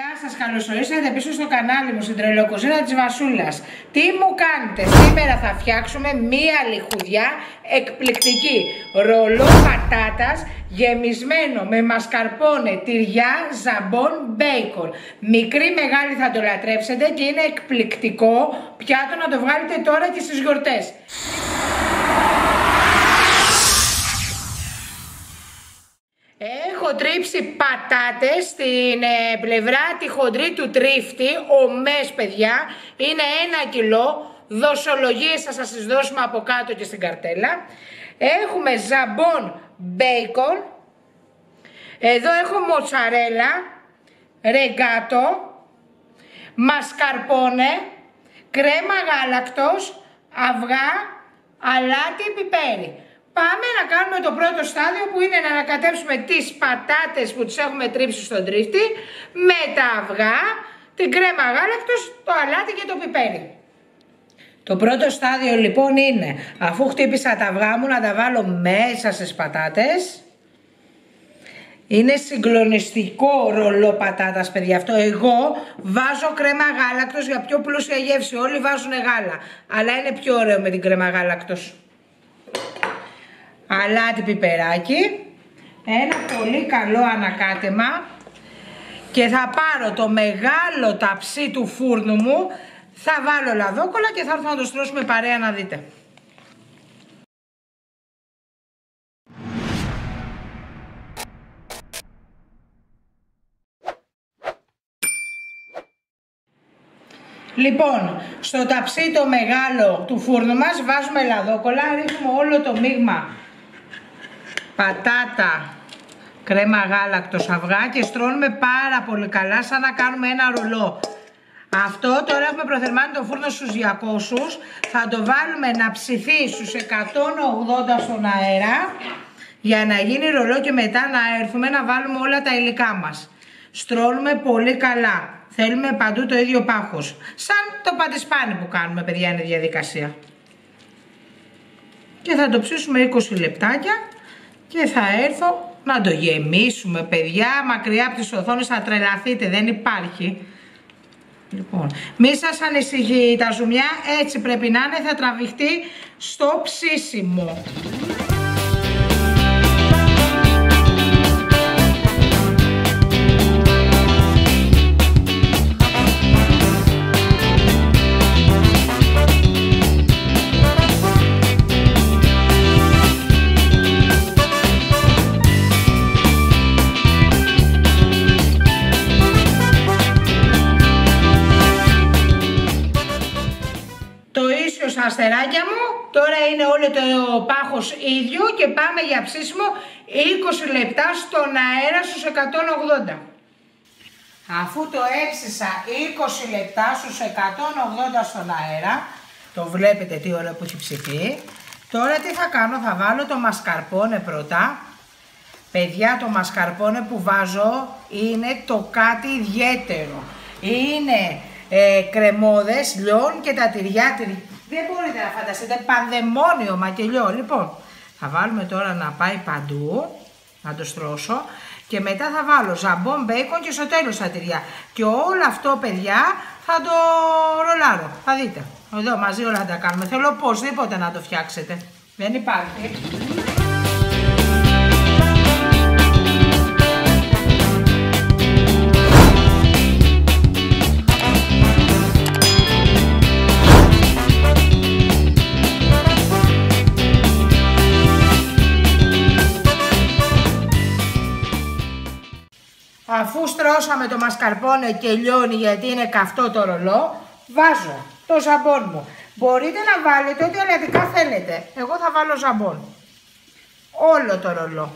Γεια σας, καλωσορίσατε πίσω στο κανάλι μου στην τρελοκουζίνα της Βασούλας. Τι μου κάνετε, σήμερα θα φτιάξουμε μία λιχουδιά εκπληκτική. Ρολό πατάτας γεμισμένο με μασκαρπόνε, τυριά, ζαμπόν, μπέικον. Μικρή μεγάλη θα το λατρέψετε και είναι εκπληκτικό πιάτο να το βγάλετε τώρα και στις γιορτές. Έχω τρίψει πατάτες στην πλευρά τη χοντρή του τρίφτη, ομές παιδιά, είναι 1 κιλό, δοσολογίες θα σας τις δώσουμε από κάτω και στην καρτέλα. Έχουμε ζαμπόν μπέικον, εδώ έχω μοτσαρέλα, ρεγκάτο, μασκαρπόνε, κρέμα γάλακτος, αυγά, αλάτι, πιπέρι. Πάμε να κάνουμε το πρώτο στάδιο που είναι να ανακατέψουμε τις πατάτες που τις έχουμε τρίψει στον τρίφτη με τα αυγά, την κρέμα γάλακτος, το αλάτι και το πιπέρι. Το πρώτο στάδιο λοιπόν είναι, αφού χτύπησα τα αυγά μου, να τα βάλω μέσα στις πατάτες. Είναι συγκλονιστικό ρολό πατάτας παιδιά αυτό. Εγώ βάζω κρέμα γάλακτος για πιο πλούσια γεύση. Όλοι βάζουν γάλα, αλλά είναι πιο ωραίο με την κρέμα γάλακτος. Αλάτι, πιπεράκι, ένα πολύ καλό ανακάτεμα και θα πάρω το μεγάλο ταψί του φούρνου μου, θα βάλω λαδόκολλα και θα έρθω να το στρώσουμε παρέα να δείτε. Λοιπόν, στο ταψί το μεγάλο του φούρνου μας βάζουμε λαδόκολλα, ρίχνουμε όλο το μείγμα πατάτα, κρέμα γάλακτος, αυγά και στρώνουμε πάρα πολύ καλά σαν να κάνουμε ένα ρολό. Αυτό τώρα έχουμε προθερμάνει το φούρνο στους 200, θα το βάλουμε να ψηθεί στους 180 στον αέρα για να γίνει ρολό και μετά να έρθουμε να βάλουμε όλα τα υλικά μας. Στρώνουμε πολύ καλά, θέλουμε παντού το ίδιο πάχος, σαν το πατισπάνι που κάνουμε παιδιά είναι η διαδικασία. Και θα το ψήσουμε 20 λεπτάκια. Και θα έρθω να το γεμίσουμε παιδιά, μακριά από τις οθόνες θα τρελαθείτε, δεν υπάρχει. Λοιπόν, μη σας ανησυχεί τα ζουμιά, έτσι πρέπει να είναι, θα τραβηχτεί στο ψήσιμο. Στα αστεράκια μου, τώρα είναι όλο το πάχος ίδιο και πάμε για ψήσιμο 20 λεπτά στον αέρα στους 180. Αφού το έψησα 20 λεπτά στους 180 στον αέρα, το βλέπετε τι ώρα που έχει ψηθεί, τώρα τι θα κάνω, θα βάλω το μασκαρπόνε πρώτα. Παιδιά, το μασκαρπόνε που βάζω είναι το κάτι ιδιαίτερο, είναι κρεμόδες, λιόν και τα τυριά. Δεν μπορείτε να φανταστείτε, πανδαιμόνιο μακελιό. Λοιπόν, θα βάλουμε τώρα να πάει παντού, να το στρώσω και μετά θα βάλω ζαμπόν, μπέικον και στο τέλος τα τυριά. Και όλο αυτό παιδιά θα το ρολάρω, θα δείτε. Εδώ μαζί όλα τα κάνουμε, θέλω οπωσδήποτε να το φτιάξετε, δεν υπάρχει. Αφού στρώσαμε το μασκαρπόνε και λιώνει γιατί είναι καυτό το ρολό, βάζω το ζαμπόν μου. Μπορείτε να βάλετε ό,τι ελατικά θέλετε. Εγώ θα βάλω ζαμπόν. Όλο το ρολό.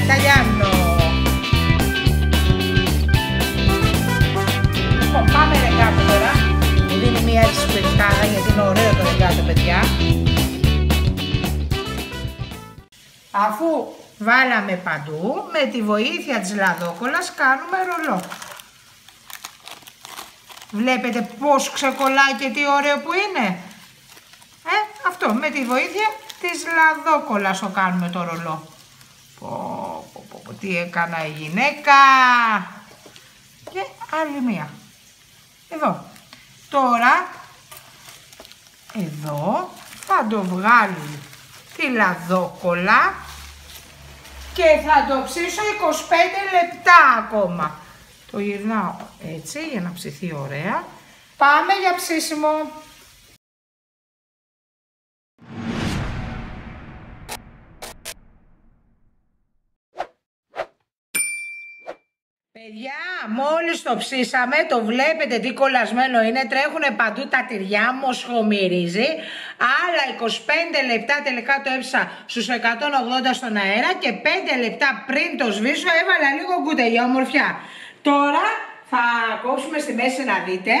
Italiano. Πάμε ρεγκάτο τώρα. Μου δίνει μια έτσι σπιρτάδα γιατί είναι ωραίο το ρεγκάτο παιδιά. Αφού βάλαμε παντού, με τη βοήθεια της λαδόκολλας κάνουμε ρολό. Βλέπετε πώς ξεκολλάει και τι ωραίο που είναι. Αυτό με τη βοήθεια της λαδόκολλας το κάνουμε το ρολό. Τι έκανα η γυναίκα. Και άλλη μία. Εδώ. Τώρα, εδώ θα το βγάλει τη λαδόκολλα και θα το ψήσω 25 λεπτά ακόμα. Το γυρνάω έτσι για να ψηθεί ωραία. Πάμε για ψήσιμο. Παιδιά, μόλις το ψήσαμε, το βλέπετε τι κολλασμένο είναι, τρέχουν παντού τα τυριά, μοσχομυρίζει. Άλλα 25 λεπτά τελικά το έψα στους 180 στον αέρα και 5 λεπτά πριν το σβήσω έβαλα λίγο γκούτε για ομορφιά. Τώρα θα κόψουμε στη μέση να δείτε.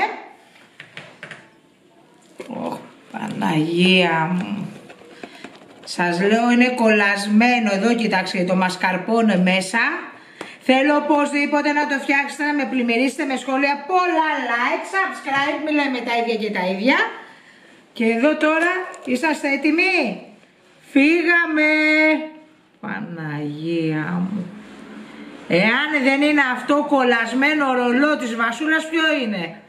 Παναγία μου. Σας λέω είναι κολλασμένο εδώ, κοιτάξτε, το μασκαρπόνε μέσα. Θέλω οπωσδήποτε να το φτιάξετε, να με πλημμυρίσετε με σχόλια, πολλά like, subscribe, μιλάμε τα ίδια και τα ίδια. Και εδώ τώρα είσαστε έτοιμοι. Φύγαμε. Παναγία μου. Εάν δεν είναι αυτό κολλασμένο ρολό της Βασούλας, ποιο είναι?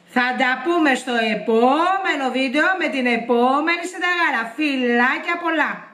Θα τα πούμε στο επόμενο βίντεο με την επόμενη συνταγάρα. Φιλάκια πολλά.